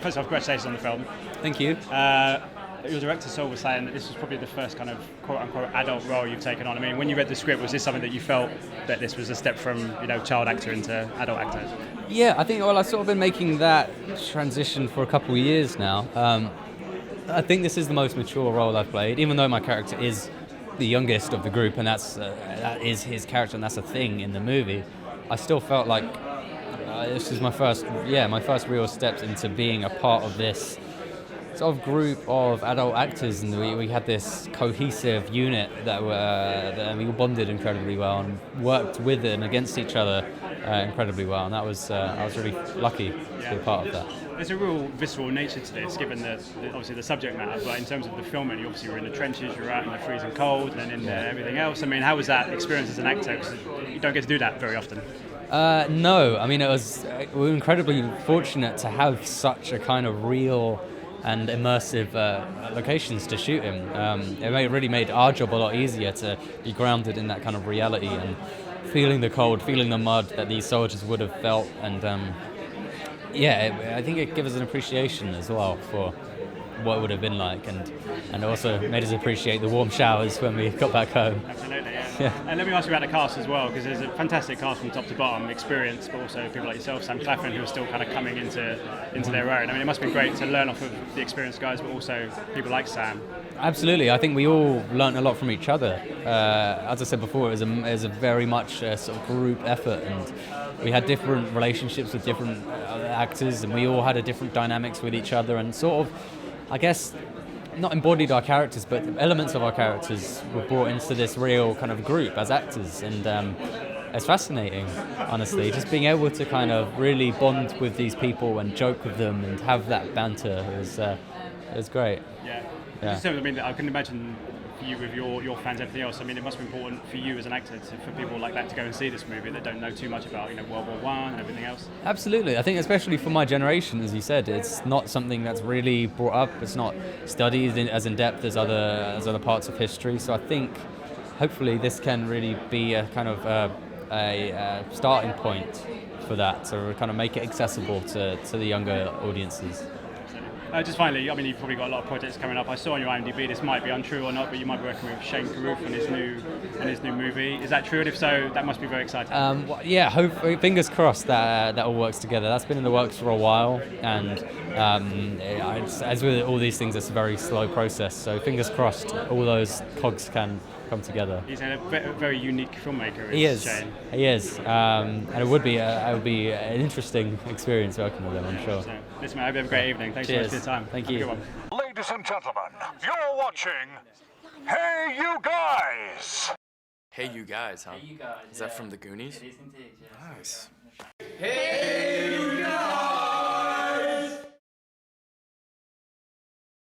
First off, congratulations on the film. Thank you. Your director Saul was saying that this was probably the first kind of quote-unquote adult role you've taken on. I mean, when you read the script, was this something that you felt that this was a step from, child actor into adult actor? Yeah, I think, I've sort of been making that transition for a couple of years now. I think this is the most mature role I've played, even though my character is the youngest of the group, and that is his character, and that's a thing in the movie. I still felt like this is my first real steps into being a part of this sort of group of adult actors, and we had this cohesive unit that we all bonded incredibly well and worked with and against each other incredibly well, and I was really lucky to be a part of that. There's a real visceral nature to this, given obviously the subject matter, but in terms of the filming, you obviously were in the trenches, you were out in the freezing cold, and then in everything else. I mean, how was that experience as an actor? Because you don't get to do that very often. No, I mean, we were incredibly fortunate to have such a kind of real and immersive locations to shoot in. It really made our job a lot easier to be grounded in that kind of reality and feeling the cold, feeling the mud that these soldiers would have felt, and I think it gives us an appreciation as well for what it would have been like, and also made us appreciate the warm showers when we got back home. Absolutely, yeah. And let me ask you about the cast as well, because there's a fantastic cast from top to bottom, experience, but also people like yourself, Sam Claflin, who are still kind of coming into their own. I mean, it must be great to learn off of the experienced guys, but also people like Sam. Absolutely, I think we all learnt a lot from each other. As I said before, it was a very much sort of group effort, and we had different relationships with different actors, and we all had a different dynamics with each other, and sort of, I guess, not embodied our characters, but elements of our characters were brought into this real kind of group as actors, and it's fascinating, honestly, just being able to kind of really bond with these people and joke with them and have that banter is great. Yeah. I mean, I can imagine for you with your fans, everything else. I mean, it must be important for you as an actor for people like that to go and see this movie that don't know too much about World War I and everything else. Absolutely, I think especially for my generation, as you said, it's not something that's really brought up. It's not studied as in depth as other parts of history. So I think hopefully this can really be a kind of a starting point for that, to kind of make it accessible to the younger audiences. Just finally, I mean, you've probably got a lot of projects coming up. I saw on your IMDb, this might be untrue or not, but you might be working with Shane Carruth on his new movie. Is that true? And if so, that must be very exciting. Hopefully, fingers crossed that all works together. That's been in the works for a while, and as with all these things, it's a very slow process. So fingers crossed, all those cogs can come together. He's a very unique filmmaker. He is. Shane. He is, and it would be an interesting experience working with him, I'm sure. So, listen, I hope you have a great evening. Thanks so much for your time. Thank you. Ladies and gentlemen, you're watching Hey You Guys! Hey You Guys, huh? Hey You Guys. Is that from the Goonies? It is indeed, yes. Nice. Hey!